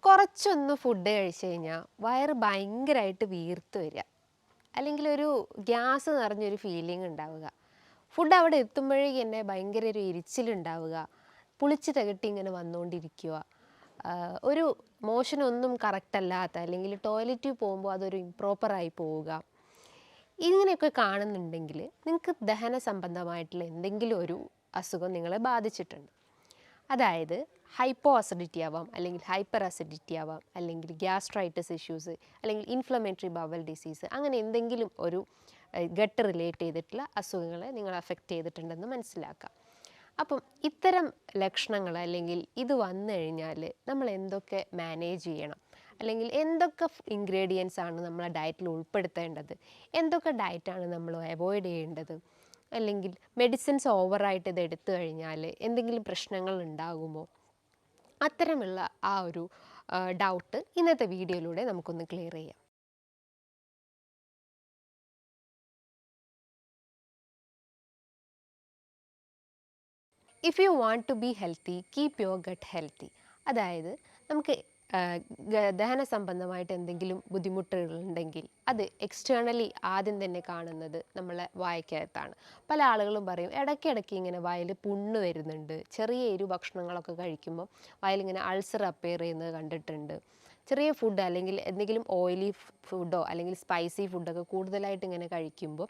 കുറച്ചൊന്ന് ഫുഡ് കഴിച്ച് കഴിഞ്ഞാൽ വയറ് ഭയങ്കരമായിട്ട് വീർത്ത് വരിക, അല്ലെങ്കിൽ ഒരു ഗ്യാസ് നിറഞ്ഞൊരു ഫീലിംഗ് ഉണ്ടാവുക. ഫുഡ് അവിടെ എത്തുമ്പോഴേക്ക് തന്നെ ഭയങ്കര ഒരു എരിച്ചിലുണ്ടാവുക, പുളിച്ച് തികട്ടി ഇങ്ങനെ വന്നുകൊണ്ടിരിക്കുക, ഒരു മോഷനൊന്നും കറക്റ്റ് അല്ലാത്ത, അല്ലെങ്കിൽ ടോയ്ലറ്റിൽ പോകുമ്പോൾ അതൊരു ഇംപ്രോപ്പറായി പോവുക. ഇങ്ങനെയൊക്കെ കാണുന്നുണ്ടെങ്കിൽ നിങ്ങൾക്ക് ദഹന സംബന്ധമായിട്ടുള്ള എന്തെങ്കിലും ഒരു അസുഖം നിങ്ങളെ ബാധിച്ചിട്ടുണ്ട്. അതായത് ഹൈപ്പോ അസിഡിറ്റി ആവാം, അല്ലെങ്കിൽ ഹൈപ്പർ അസിഡിറ്റി ആവാം, അല്ലെങ്കിൽ ഗ്യാസ്ട്രൈറ്റിസ് ഇഷ്യൂസ്, അല്ലെങ്കിൽ ഇൻഫ്ലമേറ്ററി ബവൽ ഡിസീസ്, അങ്ങനെ എന്തെങ്കിലും ഒരു ഗട്ട് റിലേറ്റ് ചെയ്തിട്ടുള്ള അസുഖങ്ങളെ നിങ്ങൾ അഫക്റ്റ് ചെയ്തിട്ടുണ്ടെന്ന് മനസ്സിലാക്കാം. അപ്പം ഇത്തരം ലക്ഷണങ്ങൾ അല്ലെങ്കിൽ ഇത് വന്നു കഴിഞ്ഞാൽ നമ്മൾ എന്തൊക്കെ മാനേജ് ചെയ്യണം, അല്ലെങ്കിൽ എന്തൊക്കെ ഇൻഗ്രീഡിയൻസ് ആണ് നമ്മളെ ഡയറ്റിൽ ഉൾപ്പെടുത്തേണ്ടത്, എന്തൊക്കെ ഡയറ്റാണ് നമ്മൾ അവോയ്ഡ് ചെയ്യേണ്ടത്, അല്ലെങ്കിൽ മെഡിസിൻസ് ഓവറായിട്ട് ഇത് എടുത്തു കഴിഞ്ഞാൽ എന്തെങ്കിലും പ്രശ്നങ്ങൾ ഉണ്ടാകുമോ, അത്തരമുള്ള ആ ഒരു ഡൗട്ട് ഇന്നത്തെ വീഡിയോയിലൂടെ നമുക്കൊന്ന് ക്ലിയർ ചെയ്യാം. If you want to be healthy, keep your gut healthy. അതായത് നമുക്ക് ദഹന സംബന്ധമായിട്ട് എന്തെങ്കിലും ബുദ്ധിമുട്ടുകളുണ്ടെങ്കിൽ അത് എക്സ്റ്റേണലി ആദ്യം തന്നെ കാണുന്നത് നമ്മളെ വായ്ക്കകത്താണ്. പല ആളുകളും പറയും ഇടയ്ക്കിടയ്ക്ക് ഇങ്ങനെ വായിൽ പുണ്ണ് വരുന്നുണ്ട്, ചെറിയ എരിവ് ഭക്ഷണങ്ങളൊക്കെ കഴിക്കുമ്പോൾ വായിലിങ്ങനെ അൾസർ അപ്പയർ ചെയ്യുന്നത് കണ്ടിട്ടുണ്ട്. ചെറിയ ഫുഡ് അല്ലെങ്കിൽ എന്തെങ്കിലും ഓയിലി ഫുഡോ അല്ലെങ്കിൽ സ്പൈസി ഫുഡൊക്കെ കൂടുതലായിട്ട് ഇങ്ങനെ കഴിക്കുമ്പോൾ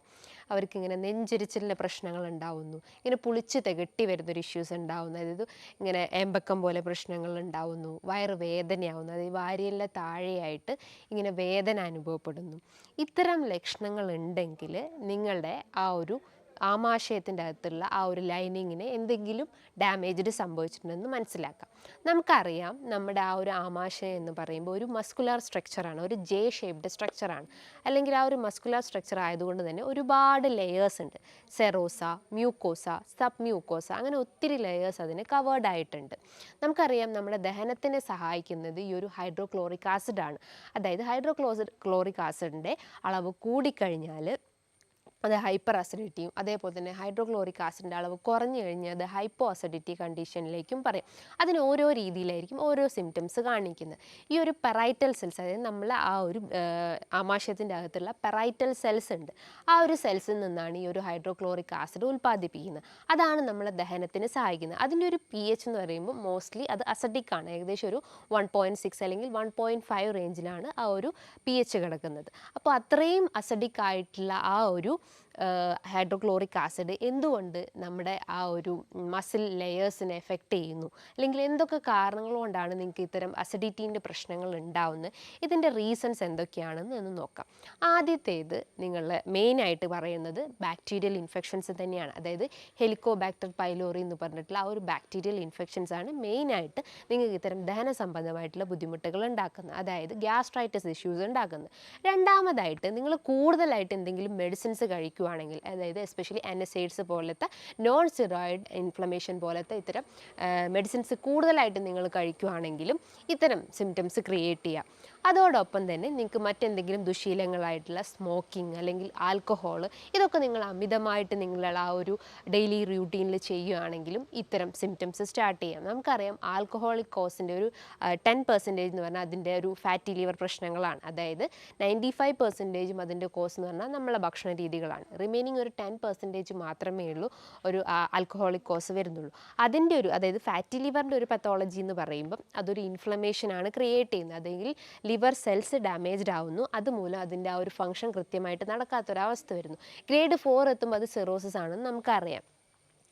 അവർക്കിങ്ങനെ നെഞ്ചരിച്ചിലിൻ്റെ പ്രശ്നങ്ങൾ ഉണ്ടാവുന്നു, ഇങ്ങനെ പുളിച്ച് തികട്ടി വരുന്നൊരു ഇഷ്യൂസ് ഉണ്ടാവുന്നു, അതായത് ഇങ്ങനെ ഏമ്പക്കം പോലെ പ്രശ്നങ്ങൾ ഉണ്ടാവുന്നു, വയറ് വേദനയാവുന്നു, അതായത് വാരിയെല്ലാം താഴെയായിട്ട് ഇങ്ങനെ വേദന അനുഭവപ്പെടുന്നു. ഇത്തരം ലക്ഷണങ്ങൾ ഉണ്ടെങ്കിൽ നിങ്ങളുടെ ആ ഒരു ആമാശയത്തിൻ്റെ അകത്തുള്ള ആ ഒരു ലൈനിങ്ങിന് എന്തെങ്കിലും ഡാമേജ്ഡ് സംഭവിച്ചിട്ടുണ്ടെന്ന് മനസ്സിലാക്കാം. നമുക്കറിയാം നമ്മുടെ ആ ഒരു ആമാശയം എന്ന് പറയുമ്പോൾ ഒരു മസ്കുലാർ സ്ട്രക്ചറാണ്, ഒരു ജെ ഷേപ്ഡ് സ്ട്രക്ചറാണ്. അല്ലെങ്കിൽ ആ ഒരു മസ്കുലാർ സ്ട്രക്ചർ ആയതുകൊണ്ട് തന്നെ ഒരുപാട് ലെയേഴ്സ് ഉണ്ട്. സെറോസ, മ്യൂക്കോസ, സബ് മ്യൂക്കോസ, അങ്ങനെ ഒത്തിരി ലെയേഴ്സ് അതിന് കവേർഡ് ആയിട്ടുണ്ട്. നമുക്കറിയാം നമ്മുടെ ദഹനത്തിനെ സഹായിക്കുന്നത് ഈ ഒരു ഹൈഡ്രോക്ലോറിക് ആസിഡാണ്. അതായത് ഹൈഡ്രോക്ലോറിക് ആസിഡിൻ്റെ അളവ് കൂടിക്കഴിഞ്ഞാൽ അത് ഹൈപ്പർ അസിഡിറ്റിയും, അതേപോലെ തന്നെ ഹൈഡ്രോക്ലോറിക് ആസിഡിൻ്റെ അളവ് കുറഞ്ഞു കഴിഞ്ഞാൽ അത് ഹൈപ്പോ അസിഡിറ്റി കണ്ടീഷനിലേക്കും പറയും. അതിന് ഓരോ രീതിയിലായിരിക്കും ഓരോ സിംറ്റംസ് കാണിക്കുന്നത്. ഈ ഒരു പെറൈറ്റൽ സെൽസ്, അതായത് നമ്മൾ ആ ഒരു ആമാശയത്തിൻ്റെ അകത്തുള്ള പെറൈറ്റൽ സെൽസ് ഉണ്ട്, ആ ഒരു സെൽസിൽ നിന്നാണ് ഈ ഒരു ഹൈഡ്രോക്ലോറിക് ആസിഡ് ഉൽപ്പാദിപ്പിക്കുന്നത്. അതാണ് നമ്മളെ ദഹനത്തിന് സഹായിക്കുന്നത്. അതിൻ്റെ ഒരു പി എച്ച് എന്ന് പറയുമ്പോൾ മോസ്റ്റ്ലി അത് അസിഡിക് ആണ്, ഏകദേശം ഒരു 1.6 അല്ലെങ്കിൽ 1.5 റേഞ്ചിലാണ് ആ ഒരു പി എച്ച് കിടക്കുന്നത്. അപ്പോൾ അത്രയും അസിഡിക് ആയിട്ടുള്ള ആ ഒരു ഹൈഡ്രോക്ലോറിക് ആസിഡ് എന്തുകൊണ്ട് നമ്മുടെ ആ ഒരു മസിൽ ലെയേഴ്സിനെ എഫക്റ്റ് ചെയ്യുന്നു, അല്ലെങ്കിൽ എന്തൊക്കെ കാരണങ്ങൾ കൊണ്ടാണ് നിങ്ങൾക്ക് ഇത്തരം അസിഡിറ്റീൻ്റെ പ്രശ്നങ്ങൾ ഉണ്ടാവുന്നത്, ഇതിൻ്റെ റീസൺസ് എന്തൊക്കെയാണെന്ന് ഒന്ന് നോക്കാം. ആദ്യത്തേത് നിങ്ങൾ മെയിനായിട്ട് പറയുന്നത് ബാക്ടീരിയൽ ഇൻഫെക്ഷൻസ് തന്നെയാണ്. അതായത് ഹെലിക്കോബാക്ടർ പൈലോറി എന്ന് പറഞ്ഞിട്ടുള്ള ആ ഒരു ബാക്ടീരിയൽ ഇൻഫെക്ഷൻസ് ആണ് മെയിനായിട്ട് നിങ്ങൾക്ക് ഇത്തരം ദഹന സംബന്ധമായിട്ടുള്ള ബുദ്ധിമുട്ടുകൾ ഉണ്ടാക്കുന്നത്, അതായത് ഗ്യാസ്ട്രൈറ്റിസ് ഇഷ്യൂസ് ഉണ്ടാക്കുന്നത്. രണ്ടാമതായിട്ട് നിങ്ങൾ കൂടുതലായിട്ട് എന്തെങ്കിലും മെഡിസിൻസ് കഴിക്കുകയാണെങ്കിൽ, അതായത് എസ്പെഷ്യലി NSAIDs പോലത്തെ നോൺ സ്റ്റിറോയിഡ് ഇൻഫ്ലമേഷൻ പോലത്തെ ഇത്തരം മെഡിസിൻസ് കൂടുതലായിട്ട് നിങ്ങൾ കഴിക്കുകയാണെങ്കിലും ഇത്തരം സിംറ്റംസ് ക്രിയേറ്റ് ചെയ്യാം. അതോടൊപ്പം തന്നെ നിങ്ങൾക്ക് മറ്റെന്തെങ്കിലും ദുശീലങ്ങളായിട്ടുള്ള സ്മോക്കിംഗ് അല്ലെങ്കിൽ ആൽക്കഹോൾ, ഇതൊക്കെ നിങ്ങൾ അമിതമായിട്ട് നിങ്ങളുടെ ആ ഒരു ഡെയിലി റൂട്ടീനിൽ ചെയ്യുകയാണെങ്കിലും ഇത്തരം സിംറ്റംസ് സ്റ്റാർട്ട് ചെയ്യാം. നമുക്കറിയാം ആൽക്കഹോളിക് കോസിൻ്റെ ഒരു 10% എന്ന് പറഞ്ഞാൽ അതിൻ്റെ ഒരു ഫാറ്റി ലിവർ പ്രശ്നങ്ങളാണ്. അതായത് 95% അതിൻ്റെ കോസ് എന്ന് പറഞ്ഞാൽ നമ്മളെ ഭക്ഷണ രീതികളാണ്. റിമൈനിങ് ഒരു 10% മാത്രമേ ഉള്ളൂ ഒരു ആൽക്കഹോളിക് കോസ് വരുന്നുള്ളൂ. അതിൻ്റെ ഒരു, അതായത് ഫാറ്റി ലിവറിൻ്റെ ഒരു പത്തോളജി എന്ന് പറയുമ്പം അതൊരു ഇൻഫ്ലമേഷനാണ് ക്രിയേറ്റ് ചെയ്യുന്നത്, അല്ലെങ്കിൽ ലിവർ സെൽസ് ഡാമേജ്ഡ് ആവുന്നു, അതുമൂലം അതിൻ്റെ ആ ഒരു ഫംഗ്ഷൻ കൃത്യമായിട്ട് നടക്കാത്തൊരവസ്ഥ വരുന്നു. ഗ്രേഡ് 4 എത്തുമ്പോൾ അത് സിറോസിസ് ആണെന്ന് നമുക്കറിയാം.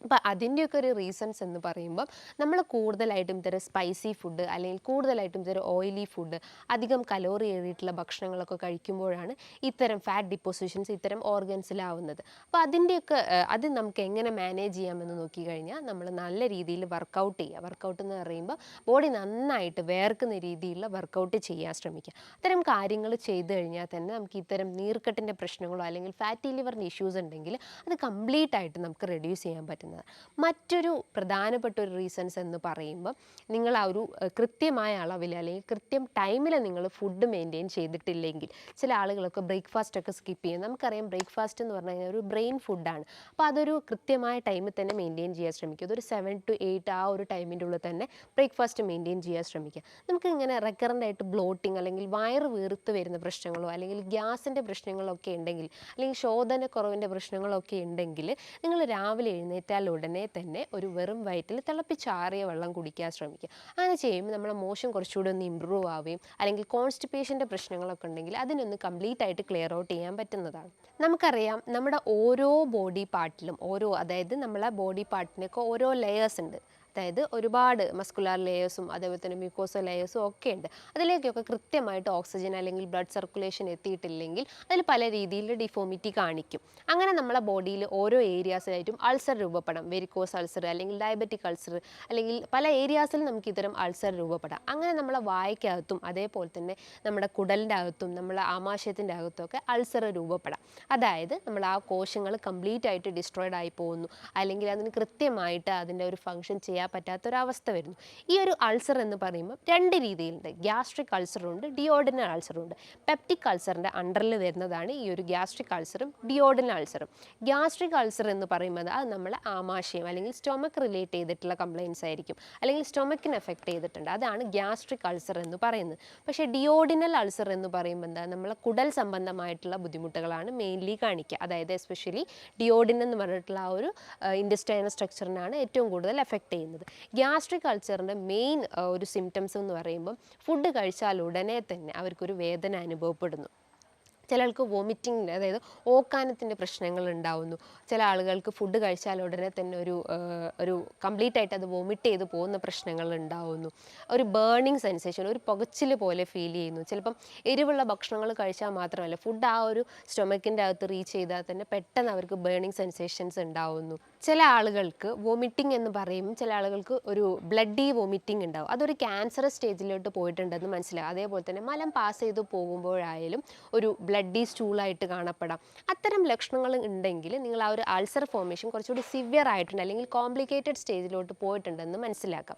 അപ്പോൾ അതിൻ്റെയൊക്കെ ഒരു റീസൺസ് എന്ന് പറയുമ്പം നമ്മൾ കൂടുതലായിട്ടും ഇത്തരം സ്പൈസി ഫുഡ്, അല്ലെങ്കിൽ കൂടുതലായിട്ടും ഇത്തരം ഓയിലി ഫുഡ്, അധികം കലോറി ഏറിയിട്ടുള്ള ഭക്ഷണങ്ങളൊക്കെ കഴിക്കുമ്പോഴാണ് ഇത്തരം ഫാറ്റ് ഡിപ്പോസിഷൻസ് ഇത്തരം ഓർഗൻസിലാവുന്നത്. അപ്പോൾ അതിൻ്റെയൊക്കെ അത് നമുക്ക് എങ്ങനെ മാനേജ് ചെയ്യാമെന്ന് നോക്കിക്കഴിഞ്ഞാൽ നമ്മൾ നല്ല രീതിയിൽ വർക്കൗട്ട് ചെയ്യുക. വർക്കൗട്ട് എന്ന് പറയുമ്പോൾ ബോഡി നന്നായിട്ട് വേർക്കുന്ന രീതിയിലുള്ള വർക്കൗട്ട് ചെയ്യാൻ ശ്രമിക്കുക. അത്തരം കാര്യങ്ങൾ ചെയ്തു കഴിഞ്ഞാൽ തന്നെ നമുക്ക് ഇത്തരം നീർക്കെട്ടിൻ്റെ പ്രശ്നങ്ങളോ അല്ലെങ്കിൽ ഫാറ്റി ലിവറിൻ്റെ ഇഷ്യൂസ് ഉണ്ടെങ്കിൽ അത് കംപ്ലീറ്റ് ആയിട്ട് നമുക്ക് റെഡ്യൂസ് ചെയ്യാൻ പറ്റും. വരുന്നത്. മറ്റൊരു പ്രധാനപ്പെട്ട ഒരു റീസൺസ് എന്ന് പറയുമ്പോൾ നിങ്ങൾ ആ ഒരു കൃത്യമായ അളവിൽ അല്ലെങ്കിൽ കൃത്യം ടൈമിൽ നിങ്ങൾ ഫുഡ് മെയിൻറ്റെയിൻ ചെയ്തിട്ടില്ലെങ്കിൽ, ചില ആളുകളൊക്കെ ബ്രേക്ക്ഫാസ്റ്റ് ഒക്കെ സ്കിപ്പ് ചെയ്യും. നമുക്കറിയാം ബ്രേക്ക്ഫാസ്റ്റ് എന്ന് പറഞ്ഞു കഴിഞ്ഞാൽ ഒരു ബ്രെയിൻ ഫുഡാണ്. അപ്പോൾ അതൊരു കൃത്യമായ ടൈമിൽ തന്നെ മെയിൻറ്റെയിൻ ചെയ്യാൻ ശ്രമിക്കുക. അതൊരു 7 to 8 ആ ഒരു ടൈമിൻ്റെ ഉള്ളിൽ തന്നെ ബ്രേക്ക്ഫാസ്റ്റ് മെയിൻറ്റെയിൻ ചെയ്യാൻ ശ്രമിക്കുക. നമുക്ക് ഇങ്ങനെ റെക്കറൻ്റ് ആയിട്ട് ബ്ലോട്ടിങ് അല്ലെങ്കിൽ വയറ് വീർത്ത് വരുന്ന പ്രശ്നങ്ങളോ അല്ലെങ്കിൽ ഗ്യാസിൻ്റെ പ്രശ്നങ്ങളൊക്കെ ഉണ്ടെങ്കിൽ, അല്ലെങ്കിൽ ശോധനക്കുറവിൻ്റെ പ്രശ്നങ്ങളൊക്കെ ഉണ്ടെങ്കിൽ, നിങ്ങൾ രാവിലെ എഴുന്നേറ്റാൽ ഉടനെ തന്നെ ഒരു വെറും വയറ്റിൽ തിളപ്പിച്ചാറിയ വെള്ളം കുടിക്കാൻ ശ്രമിക്കുക. അങ്ങനെ ചെയ്യുമ്പോൾ നമ്മുടെ മോഷൻ കുറച്ചുകൂടി ഒന്ന് ഇമ്പ്രൂവ് ആവുകയും അല്ലെങ്കിൽ കോൺസ്റ്റിപ്പേഷൻ്റെ പ്രശ്നങ്ങളൊക്കെ ഉണ്ടെങ്കിൽ അതിനൊന്ന് കംപ്ലീറ്റ് ആയിട്ട് ക്ലിയർ ഔട്ട് ചെയ്യാൻ പറ്റുന്നതാണ്. നമുക്കറിയാം നമ്മുടെ ഓരോ ബോഡി പാർട്ടിലും അതായത് നമ്മളെ ബോഡി പാർട്ടിനൊക്കെ ഓരോ ലെയേഴ്സ് ഉണ്ട്. അതായത് ഒരുപാട് മസ്കുലാർ ലെയേഴ്സും അതേപോലെ തന്നെ മ്യൂക്കോസൽ ലെയേഴ്സും ഒക്കെ ഉണ്ട്. അതിലേക്കൊക്കെ കൃത്യമായിട്ട് ഓക്സിജൻ അല്ലെങ്കിൽ ബ്ലഡ് സർക്കുലേഷൻ എത്തിയിട്ടില്ലെങ്കിൽ അതിൽ പല രീതിയിൽ ഡിഫോമിറ്റി കാണിക്കും. അങ്ങനെ നമ്മളെ ബോഡിയിൽ ഓരോ ഏരിയാസിലായിട്ടും അൾസർ രൂപപ്പെടാം. വെരിക്കോസ് അൾസർ അല്ലെങ്കിൽ ഡയബറ്റിക് അൾസർ അല്ലെങ്കിൽ പല ഏരിയാസിലും നമുക്ക് ഇത്തരം അൾസർ രൂപപ്പെടാം. അങ്ങനെ നമ്മളെ വായ്ക്കകത്തും അതേപോലെ തന്നെ നമ്മുടെ കുടലിൻ്റെ അകത്തും നമ്മളെ ആമാശയത്തിൻ്റെ അകത്തും ഒക്കെ അൾസർ രൂപപ്പെടാം. അതായത് നമ്മൾ ആ കോശങ്ങൾ കംപ്ലീറ്റ് ആയിട്ട് ഡിസ്ട്രോയിഡ് ആയി പോകുന്നു, അല്ലെങ്കിൽ അതിന് കൃത്യമായിട്ട് അതിൻ്റെ ഒരു ഫംഗ്ഷൻ ചെയ്യാൻ പറ്റാത്തൊരവസ്ഥ വരുന്നു. ഈ ഒരു അൾസർ എന്ന് പറയുമ്പോൾ രണ്ട് രീതിയിലുണ്ട്. ഗ്യാസ്ട്രിക് അൾസറുണ്ട്, ഡിയോഡിനൽ അൾസറുണ്ട്. പെപ്റ്റിക് അൾസറിൻ്റെ അണ്ടറിൽ വരുന്നതാണ് ഈ ഒരു ഗ്യാസ്ട്രിക് അൾസറും ഡിയോഡിനൽ അൾസറും. ഗ്യാസ്ട്രിക് അൾസർ എന്ന് പറയുന്നത് അത് നമ്മളെ ആമാശയം അല്ലെങ്കിൽ സ്റ്റൊമക്ക് റിലേറ്റ് ചെയ്തിട്ടുള്ള കംപ്ലയിൻസ് ആയിരിക്കും, അല്ലെങ്കിൽ സ്റ്റൊമക്കിന് എഫക്റ്റ് ചെയ്തിട്ടുണ്ട്. അതാണ് ഗ്യാസ്ട്രിക് അൾസർ എന്ന് പറയുന്നത്. പക്ഷേ ഡിയോഡിനൽ അൾസർ എന്ന് പറയുമ്പോൾ എന്താ, നമ്മളെ കുടൽ സംബന്ധമായിട്ടുള്ള ബുദ്ധിമുട്ടുകളാണ് മെയിൻലി കാണിക്കുക. അതായത് എസ്പെഷ്യലി ഡിയോഡിൻ എന്ന് പറഞ്ഞിട്ടുള്ള ആ ഒരു ഇൻറ്റസ്റ്റൈനൽ സ്ട്രക്ചറിനാണ് ഏറ്റവും കൂടുതൽ എഫക്റ്റ് ചെയ്യുന്നത്. ഗ്യാസ്ട്രിക് അൾസറിൻ്റെ മെയിൻ ഒരു സിംറ്റംസ് എന്ന് പറയുമ്പം ഫുഡ് കഴിച്ചാൽ ഉടനെ തന്നെ അവർക്കൊരു വേദന അനുഭവപ്പെടുന്നു. ചിലർക്ക് വോമിറ്റിംഗ്, അതായത് ഓക്കാനത്തിൻ്റെ പ്രശ്നങ്ങൾ ഉണ്ടാവുന്നു. ചില ആളുകൾക്ക് ഫുഡ് കഴിച്ചാൽ ഉടനെ തന്നെ ഒരു കംപ്ലീറ്റ് ആയിട്ട് അത് വോമിറ്റ് ചെയ്ത് പോകുന്ന പ്രശ്നങ്ങൾ ഉണ്ടാവുന്നു. ഒരു ബേണിംഗ് സെൻസേഷൻ, ഒരു പുകച്ചിൽ പോലെ ഫീൽ ചെയ്യുന്നു. ചിലപ്പം എരിവുള്ള ഭക്ഷണങ്ങൾ കഴിച്ചാൽ മാത്രമല്ല, ഫുഡ് ആ ഒരു സ്റ്റൊമക്കിൻ്റെ അകത്ത് റീച്ച് ചെയ്താൽ തന്നെ പെട്ടെന്ന് അവർക്ക് ബേണിംഗ് സെൻസേഷൻസ് ഉണ്ടാവുന്നു. ചില ആളുകൾക്ക് വോമിറ്റിംഗ് എന്ന് പറയുമ്പോൾ ചില ആളുകൾക്ക് ഒരു ബ്ലഡി വോമിറ്റിംഗ് ഉണ്ടാവും. അതൊരു ക്യാൻസറസ് സ്റ്റേജിലോട്ട് പോയിട്ടുണ്ടെന്ന് മനസ്സിലാവും. അതേപോലെ തന്നെ മലം പാസ് ചെയ്ത് പോകുമ്പോഴായാലും ഒരു ബ്ലഡി സ്റ്റൂളായിട്ട് കാണപ്പെടാം. അത്തരം ലക്ഷണങ്ങൾ ഉണ്ടെങ്കിൽ നിങ്ങൾ ആ ഒരു അൾസർ ഫോർമേഷൻ കുറച്ചുകൂടി സിവിയർ ആയിട്ടുണ്ട് അല്ലെങ്കിൽ കോംപ്ലിക്കേറ്റഡ് സ്റ്റേജിലോട്ട് പോയിട്ടുണ്ടെന്ന് മനസ്സിലാക്കാം.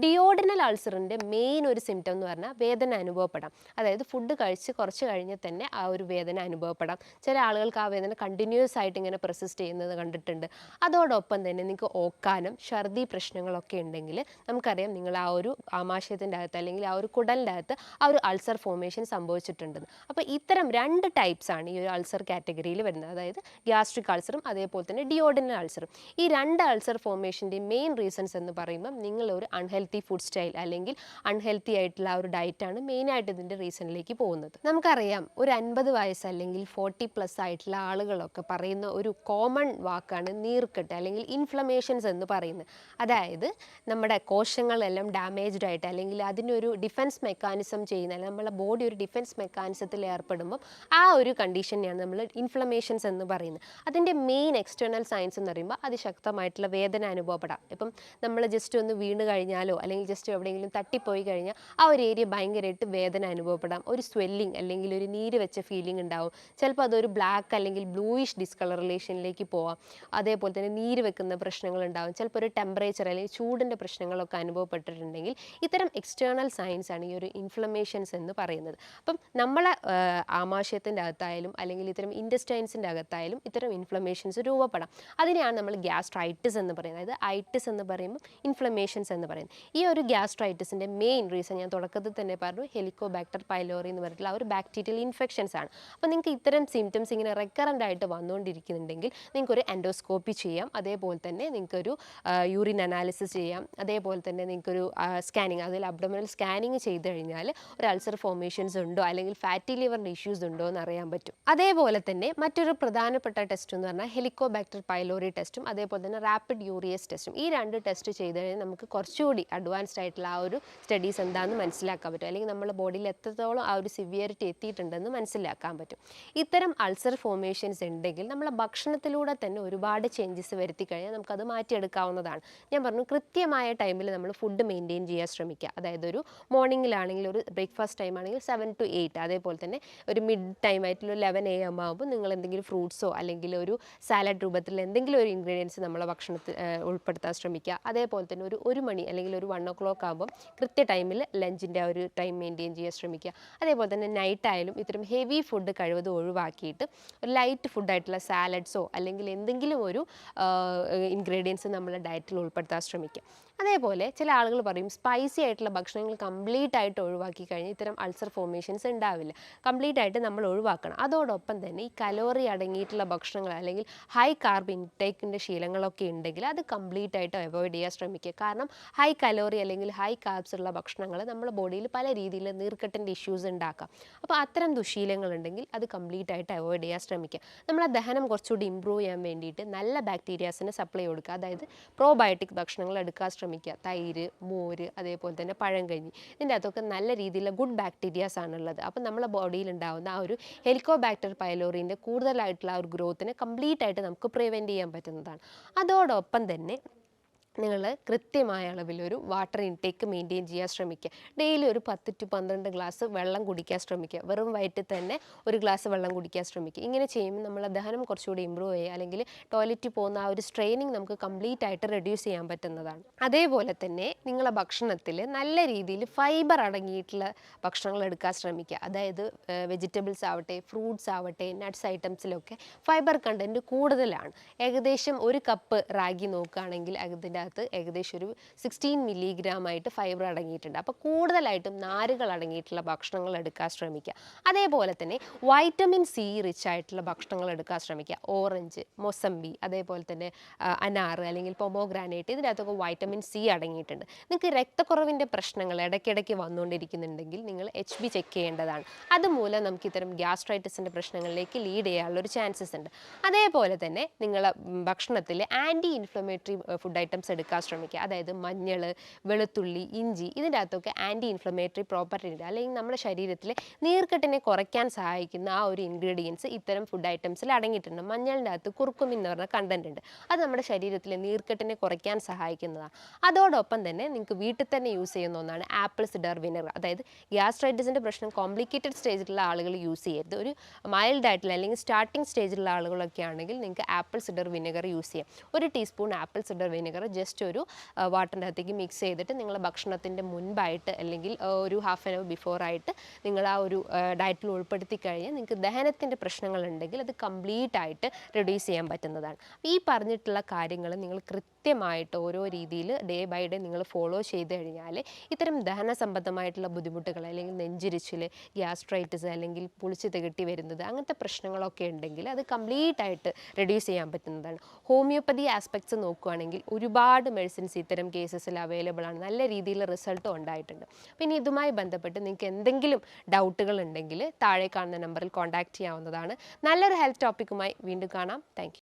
ഡിയോഡിനൽ അൾസറിൻ്റെ മെയിൻ ഒരു സിംറ്റം എന്ന് പറഞ്ഞാൽ വേദന അനുഭവപ്പെടാം. അതായത് ഫുഡ് കഴിച്ച് കുറച്ച് കഴിഞ്ഞ് തന്നെ ആ ഒരു വേദന അനുഭവപ്പെടാം. ചില ആളുകൾക്ക് ആ വേദന കണ്ടിന്യൂസ് ആയിട്ട് ഇങ്ങനെ പെർസിസ്റ്റ് ചെയ്യുന്നത് കണ്ടിട്ടുണ്ട്. അതോടൊപ്പം തന്നെ നിങ്ങൾക്ക് ഓക്കാനം, ഛർദി പ്രശ്നങ്ങളൊക്കെ ഉണ്ടെങ്കിൽ നമുക്കറിയാം നിങ്ങൾ ആ ഒരു ആമാശയത്തിൻ്റെ അകത്ത് അല്ലെങ്കിൽ ആ ഒരു കുടലിൻ്റെ അകത്ത് ആ ഒരു അൾസർ ഫോർമേഷൻ സംഭവിച്ചിട്ടുണ്ടെന്ന്. അപ്പോൾ ഇത്തരം രണ്ട് ടൈപ്സ് ആണ് ഈ ഒരു അൾസർ കാറ്റഗറിയിൽ വരുന്നത്. അതായത് ഗ്യാസ്ട്രിക് അൾസറും അതേപോലെ തന്നെ ഡിയോഡിനൽ അൾസറും. ഈ രണ്ട് അൾസർ ഫോർമേഷൻ്റെ മെയിൻ റീസൺസ് എന്ന് പറയുമ്പം നിങ്ങളൊരു അൺഹെൽത്തി ഫുഡ് സ്റ്റൈൽ അല്ലെങ്കിൽ അൺഹെൽത്തി ആയിട്ടുള്ള ആ ഒരു ഡയറ്റാണ് മെയിനായിട്ട് ഇതിൻ്റെ റീസണിലേക്ക് പോകുന്നത്. നമുക്കറിയാം ഒരു 50 വയസ്സ് അല്ലെങ്കിൽ 40+ ആയിട്ടുള്ള ആളുകളൊക്കെ പറയുന്ന ഒരു കോമൺ വാക്കാണ് നീർക്കെട്ട് അല്ലെങ്കിൽ ഇൻഫ്ലമേഷൻസ് എന്ന് പറയുന്നത്. അതായത് നമ്മുടെ കോശങ്ങളെല്ലാം ഡാമേജ്ഡ് ആയിട്ട് അല്ലെങ്കിൽ അതിനൊരു ഡിഫൻസ് മെക്കാനിസം ചെയ്യുന്ന, അല്ലെങ്കിൽ നമ്മളെ ബോഡി ഒരു ഡിഫൻസ് മെക്കാനിസത്തിൽ ഏർപ്പെടുമ്പോൾ ആ ഒരു കണ്ടീഷനെയാണ് നമ്മൾ ഇൻഫ്ലമേഷൻസ് എന്ന് പറയുന്നത്. അതിൻ്റെ മെയിൻ എക്സ്റ്റേണൽ സയൻസ് എന്ന് പറയുമ്പോൾ അതിശക്തമായിട്ടുള്ള വേദന അനുഭവപ്പെടാം. ഇപ്പം നമ്മൾ ജസ്റ്റ് ഒന്ന് വീണ് കഴിഞ്ഞാലോ അല്ലെങ്കിൽ ജസ്റ്റ് എവിടെയെങ്കിലും തട്ടിപ്പോയി കഴിഞ്ഞാൽ ആ ഒരു ഏരിയ ഭയങ്കരമായിട്ട് വേദന അനുഭവപ്പെടാം. ഒരു സ്വെല്ലിങ് അല്ലെങ്കിൽ ഒരു നീര് വെച്ച ഫീലിംഗ് ഉണ്ടാവും. ചിലപ്പോൾ അതൊരു ബ്ലാക്ക് അല്ലെങ്കിൽ ബ്ലൂയിഷ് ഡിസ്കളറേഷനിലേക്ക് പോവാം. അതേപോലെ തന്നെ നീര് വെക്കുന്ന പ്രശ്നങ്ങൾ ഉണ്ടാവും. ചിലപ്പോൾ ഒരു ടെമ്പറേച്ചർ അല്ലെങ്കിൽ ചൂടിൻ്റെ പ്രശ്നങ്ങളൊക്കെ അനുഭവപ്പെട്ടിട്ടുണ്ടെങ്കിൽ ഇത്തരം എക്സ്റ്റേണൽ സയൻസ് ആണ് ഈ ഒരു ഇൻഫ്ലമേഷൻസ് എന്ന് പറയുന്നത്. അപ്പം നമ്മളെ ആമാശയത്തിൻ്റെ അകത്തായാലും അല്ലെങ്കിൽ ഇത്തരം ഇൻറ്റസ്റ്റൈൻസിൻ്റെ അകത്തായാലും ഇത്തരം ഇൻഫ്ലമേഷൻസ് രൂപപ്പെടാം. അതിനെയാണ് നമ്മൾ ഗ്യാസ്ട്രൈറ്റിസ് എന്ന് പറയുന്നത്. അതായത് ഐറ്റിസ് എന്ന് പറയുമ്പോൾ ഇൻഫ്ലമേഷൻസ് എന്ന് പറയുന്നത്. ഈ ഒരു ഗ്യാസ്ട്രൈറ്റിസിൻ്റെ മെയിൻ റീസൺ ഞാൻ തുടക്കത്തിൽ തന്നെ പറഞ്ഞു, ഹെലിക്കോബാക്ടർ പൈലോറി എന്ന് പറഞ്ഞിട്ടുള്ള ആ ഒരു ബാക്ടീരിയൽ ഇൻഫെക്ഷൻസ് ആണ്. അപ്പോൾ നിങ്ങൾക്ക് ഇത്തരം സിംറ്റംസ് ഇങ്ങനെ റെക്കറൻ്റ് ആയിട്ട് വന്നുകൊണ്ടിരിക്കുന്നുണ്ടെങ്കിൽ നിങ്ങൾക്കൊരു എൻഡോസ്കോപ്പി ചെയ്യാം. അതേപോലെ തന്നെ നിങ്ങൾക്കൊരു യൂറിൻ അനാലിസിസ് ചെയ്യാം. അതേപോലെ തന്നെ നിങ്ങൾക്കൊരു സ്കാനിങ്, അതിൽ അബ്ഡോമിനൽ സ്കാനിങ് ചെയ്ത് കഴിഞ്ഞാൽ ഒരു അൾസർ ഫോർമേഷൻസ് ഉണ്ടോ അല്ലെങ്കിൽ ഫാറ്റി ലിവറിൻ്റെ ഇഷ്യൂസ് ഉണ്ടോ എന്ന് അറിയാൻ പറ്റും. അതേപോലെ തന്നെ മറ്റൊരു പ്രധാനപ്പെട്ട ടെസ്റ്റ് എന്ന് പറഞ്ഞാൽ ഹെലിക്കോബാക്ടർ പൈലോറി ടെസ്റ്റും അതേപോലെ തന്നെ റാപ്പിഡ് യൂറിയസ് ടെസ്റ്റും. ഈ രണ്ട് ടെസ്റ്റ് ചെയ്ത് കഴിഞ്ഞാൽ നമുക്ക് കുറച്ചുകൂടി അഡ്വാൻസ്ഡ് ആയിട്ടുള്ള ആ ഒരു സ്റ്റഡീസ് എന്താണെന്ന് മനസ്സിലാക്കാൻ പറ്റും, അല്ലെങ്കിൽ നമ്മുടെ ബോഡിയിൽ എത്രത്തോളം ആ ഒരു സിവിയറിറ്റി എത്തിയിട്ടുണ്ടെന്ന് മനസ്സിലാക്കാൻ പറ്റും. ഇത്തരം അൾസർ ഫോർമേഷൻസ് ഉണ്ടെങ്കിൽ നമ്മളെ ഭക്ഷണത്തിലൂടെ തന്നെ ഒരുപാട് ചേഞ്ചസ് വരുത്തി കഴിഞ്ഞാൽ നമുക്കത് മാറ്റിയെടുക്കാവുന്നതാണ്. ഞാൻ പറഞ്ഞു കൃത്യമായ ടൈമിൽ നമ്മൾ ഫുഡ് മെയിൻറ്റെയിൻ ചെയ്യാൻ ശ്രമിക്കുക. അതായത് ഒരു മോർണിംഗിലാണെങ്കിൽ ഒരു ബ്രേക്ക്ഫാസ്റ്റ് ടൈം ആണെങ്കിൽ 7 to 8, അതേപോലെ തന്നെ ഒരു മിഡ് ഗുഡ് ടൈം ആയിട്ടുള്ള 11 AM ആകുമ്പോൾ നിങ്ങൾ എന്തെങ്കിലും ഫ്രൂട്ട്സോ അല്ലെങ്കിൽ ഒരു സാലഡ് രൂപത്തിൽ എന്തെങ്കിലും ഒരു ഇൻഗ്രീഡിയൻസ് നമ്മളെ ഭക്ഷണത്തിൽ ഉൾപ്പെടുത്താൻ ശ്രമിക്കുക. അതേപോലെ തന്നെ ഒരു മണി അല്ലെങ്കിൽ ഒരു 1 o'clock ആകുമ്പോൾ കൃത്യ ടൈമിൽ ലഞ്ചിൻ്റെ ആ ഒരു ടൈം മെയിൻറ്റെയിൻ ചെയ്യാൻ ശ്രമിക്കുക. അതേപോലെ തന്നെ നൈറ്റ് ആയാലും ഇത്തരം ഹെവി ഫുഡ് കഴിവതും ഒഴിവാക്കിയിട്ട് ഒരു ലൈറ്റ് ഫുഡായിട്ടുള്ള സാലഡ്സോ അല്ലെങ്കിൽ എന്തെങ്കിലും ഒരു ഇൻഗ്രീഡിയൻസ് നമ്മളെ ഡയറ്റിൽ ഉൾപ്പെടുത്താൻ ശ്രമിക്കുക. അതേപോലെ ചില ആളുകൾ പറയും സ്പൈസി ആയിട്ടുള്ള ഭക്ഷണങ്ങൾ കംപ്ലീറ്റ് ആയിട്ട് ഒഴിവാക്കി കഴിഞ്ഞാൽ ഇത്തരം അൾസർ ഫോർമേഷൻസ് ഉണ്ടാവില്ല. കംപ്ലീറ്റ് ആയിട്ട് നമ്മൾ ഒഴിവാക്കണം. അതോടൊപ്പം തന്നെ ഈ കലോറി അടങ്ങിയിട്ടുള്ള ഭക്ഷണങ്ങൾ അല്ലെങ്കിൽ ഹൈ കാർബ് ഇൻടേക്കിൻ്റെ ശീലങ്ങളൊക്കെ ഉണ്ടെങ്കിൽ അത് കംപ്ലീറ്റ് ആയിട്ട് അവോയ്ഡ് ചെയ്യാൻ ശ്രമിക്കുക. കാരണം ഹൈ കലോറി അല്ലെങ്കിൽ ഹൈ കാർബ്സ് ഉള്ള ഭക്ഷണങ്ങൾ നമ്മുടെ ബോഡിയിൽ പല രീതിയിൽ നീർക്കെട്ടിൻ്റെ ഇഷ്യൂസ് ഉണ്ടാക്കാം. അപ്പോൾ അത്തരം ദുശീലങ്ങൾ ഉണ്ടെങ്കിൽ അത് കംപ്ലീറ്റ് ആയിട്ട് അവോയ്ഡ് ചെയ്യാൻ ശ്രമിക്കുക. നമ്മളെ ദഹനം കുറച്ചുകൂടി ഇമ്പ്രൂവ് ചെയ്യാൻ വേണ്ടിയിട്ട് നല്ല ബാക്ടീരിയാസിന് സപ്ലൈ കൊടുക്കുക. അതായത് പ്രോബയോട്ടിക് ഭക്ഷണങ്ങൾ എടുക്കാൻ ശ്രമിക്കുക. തൈര്, മോര്, അതേപോലെ തന്നെ പഴങ്കഞ്ഞി, ഇതിൻ്റെ അകത്തൊക്കെ നല്ല രീതിയിലുള്ള ഗുഡ് ബാക്ടീരിയാസ് ആണുള്ളത്. അപ്പം നമ്മളെ ബോഡിയിൽ ഉണ്ടാകുന്ന ആ ഒരു ഹെലിക്കോബാക്ടർ പൈലോറിൻ്റെ കൂടുതലായിട്ടുള്ള ആ ഒരു ഗ്രോത്തിനെ കംപ്ലീറ്റ് ആയിട്ട് നമുക്ക് പ്രിവെൻറ്റ് ചെയ്യാൻ പറ്റുന്നതാണ്. അതോടൊപ്പം തന്നെ നിങ്ങൾ കൃത്യമായ അളവിലൊരു വാട്ടർ ഇൻടേക്ക് മെയിൻറ്റെയിൻ ചെയ്യാൻ ശ്രമിക്കുക. ഡെയിലി ഒരു 10 to 12 ഗ്ലാസ് വെള്ളം കുടിക്കാൻ ശ്രമിക്കുക. വെറും വയറ്റിൽ തന്നെ ഒരു ഗ്ലാസ് വെള്ളം കുടിക്കാൻ ശ്രമിക്കുക. ഇങ്ങനെ ചെയ്യുമ്പോൾ നമ്മളെ ദഹനം കുറച്ചുകൂടി ഇമ്പ്രൂവ് ചെയ്യുക, അല്ലെങ്കിൽ ടോയ്ലറ്റിൽ പോകുന്ന ആ ഒരു സ്ട്രെയിനിങ് നമുക്ക് കംപ്ലീറ്റ് ആയിട്ട് റെഡ്യൂസ് ചെയ്യാൻ പറ്റുന്നതാണ്. അതേപോലെ തന്നെ നിങ്ങളെ ഭക്ഷണത്തിൽ നല്ല രീതിയിൽ ഫൈബർ അടങ്ങിയിട്ടുള്ള ഭക്ഷണങ്ങൾ എടുക്കാൻ ശ്രമിക്കുക. അതായത് വെജിറ്റബിൾസ് ആവട്ടെ, ഫ്രൂട്ട്സ് ആവട്ടെ, നട്ട്സ് ഐറ്റംസിലൊക്കെ ഫൈബർ കണ്ടൻറ്റ് കൂടുതലാണ്. ഏകദേശം ഒരു കപ്പ് റാഗി നോക്കുകയാണെങ്കിൽ അതിൻ്റെ ഏകദേശം ഒരു 16 milligram ആയിട്ട് ഫൈബർ അടങ്ങിയിട്ടുണ്ട്. അപ്പോൾ കൂടുതലായിട്ടും നാരുകൾ അടങ്ങിയിട്ടുള്ള ഭക്ഷണങ്ങൾ എടുക്കാൻ ശ്രമിക്കുക. അതേപോലെ തന്നെ വൈറ്റമിൻ സി റിച്ച് ആയിട്ടുള്ള ഭക്ഷണങ്ങൾ എടുക്കാൻ ശ്രമിക്കുക. ഓറഞ്ച്, മൊസമ്പി, അതേപോലെ തന്നെ അനാറ് അല്ലെങ്കിൽ പൊമോഗ്രാനൈറ്റ്, ഇതിനകത്തൊക്കെ വൈറ്റമിൻ സി അടങ്ങിയിട്ടുണ്ട്. നിങ്ങൾക്ക് രക്തക്കുറവിൻ്റെ പ്രശ്നങ്ങൾ ഇടയ്ക്കിടയ്ക്ക് വന്നുകൊണ്ടിരിക്കുന്നുണ്ടെങ്കിൽ നിങ്ങൾ HB ചെക്ക് ചെയ്യേണ്ടതാണ്. അതുമൂലം നമുക്ക് ഇത്തരം ഗ്യാസ്ട്രൈറ്റിസിൻ്റെ പ്രശ്നങ്ങളിലേക്ക് ലീഡ് ചെയ്യാനുള്ളൊരു ചാൻസസ് ഉണ്ട്. അതേപോലെ തന്നെ നിങ്ങളെ ഭക്ഷണത്തിൽ ആൻറ്റി ഇൻഫ്ലമേറ്ററി ഫുഡ് ഐറ്റംസ് എടുക്കാൻ ശ്രമിക്കുക. അതായത് മഞ്ഞൾ, വെളുത്തുള്ളി, ഇഞ്ചി, ഇതിൻ്റെ അകത്തൊക്കെ ആൻറ്റി ഇൻഫ്ലമേറ്ററി പ്രോപ്പർട്ടി ഉണ്ട്. അല്ലെങ്കിൽ നമ്മുടെ ശരീരത്തിലെ നീർക്കെട്ടിനെ കുറയ്ക്കാൻ സഹായിക്കുന്ന ആ ഒരു ഇൻഗ്രീഡിയൻസ് ഇത്തരം ഫുഡ് ഐറ്റംസിൽ അടങ്ങിയിട്ടുണ്ട്. മഞ്ഞളിൻ്റെ അകത്ത് കുർക്കുമിൻ എന്ന് പറഞ്ഞ കണ്ടന്റ് ഉണ്ട്. അത് നമ്മുടെ ശരീരത്തിലെ നീർക്കെട്ടിനെ കുറയ്ക്കാൻ സഹായിക്കുന്നതാണ്. അതോടൊപ്പം തന്നെ നിങ്ങൾക്ക് വീട്ടിൽ തന്നെ യൂസ് ചെയ്യുന്ന ഒന്നാണ് ആപ്പിൾ സിഡർ വിനെഗർ. അതായത് ഗ്യാസ്ട്രൈറ്റിസിൻ്റെ പ്രശ്നം കോംപ്ലിക്കേറ്റഡ് സ്റ്റേജിലുള്ള ആളുകൾ യൂസ് ചെയ്യരുത്. ഒരു മൈൽഡ് ആയിട്ടുള്ള അല്ലെങ്കിൽ സ്റ്റാർട്ടിംഗ് സ്റ്റേജിലുള്ള ആളുകളൊക്കെ ആണെങ്കിൽ നിങ്ങൾക്ക് ആപ്പിൾ സിഡർ വിനെഗർ യൂസ് ചെയ്യാം. 1 teaspoon apple cider vinegar just ഒരു വാട്ടറിൻ്റെ അകത്തേക്ക് മിക്സ് ചെയ്തിട്ട് നിങ്ങൾ ഭക്ഷണത്തിൻ്റെ മുൻപായിട്ട് അല്ലെങ്കിൽ ഒരു ഹാഫ് ആൻ അവർ ബിഫോർ ആയിട്ട് നിങ്ങൾ ആ ഒരു ഡയറ്റിൽ ഉൾപ്പെടുത്തി കഴിഞ്ഞാൽ നിങ്ങൾക്ക് ദഹനത്തിൻ്റെ പ്രശ്നങ്ങളുണ്ടെങ്കിൽ അത് കംപ്ലീറ്റ് ആയിട്ട് റെഡ്യൂസ് ചെയ്യാൻ പറ്റുന്നതാണ്. ഈ പറഞ്ഞിട്ടുള്ള കാര്യങ്ങൾ നിങ്ങൾ കൃത്യമായിട്ട് ഓരോ രീതിയിൽ ഡേ ബൈ ഡേ നിങ്ങൾ ഫോളോ ചെയ്ത് കഴിഞ്ഞാൽ ഇത്തരം ദഹന സംബന്ധമായിട്ടുള്ള ബുദ്ധിമുട്ടുകൾ അല്ലെങ്കിൽ നെഞ്ചിരിച്ചിൽ, ഗ്യാസ്ട്രൈറ്റിസ് അല്ലെങ്കിൽ പുളിച്ച് തികട്ടി വരുന്നത്, അങ്ങനത്തെ പ്രശ്നങ്ങളൊക്കെ ഉണ്ടെങ്കിൽ അത് കംപ്ലീറ്റ് ആയിട്ട് റെഡ്യൂസ് ചെയ്യാൻ പറ്റുന്നതാണ്. ഹോമിയോപ്പതി ആസ്പെക്ട്സ് നോക്കുകയാണെങ്കിൽ ഒരുപാട് മെഡിസിൻസ് ഇത്തരം കേസസിൽ അവൈലബിൾ ആണ്. നല്ല രീതിയിൽ റിസൾട്ടും ഉണ്ടായിട്ടുണ്ട്. പിന്നെ ഇതുമായി ബന്ധപ്പെട്ട് നിങ്ങൾക്ക് എന്തെങ്കിലും ഡൗട്ടുകൾ ഉണ്ടെങ്കിൽ താഴെ കാണുന്ന നമ്പറിൽ കോൺടാക്റ്റ് ചെയ്യാവുന്നതാണ്. നല്ലൊരു ഹെൽത്ത് ടോപ്പിക്കുമായി വീണ്ടും കാണാം. താങ്ക്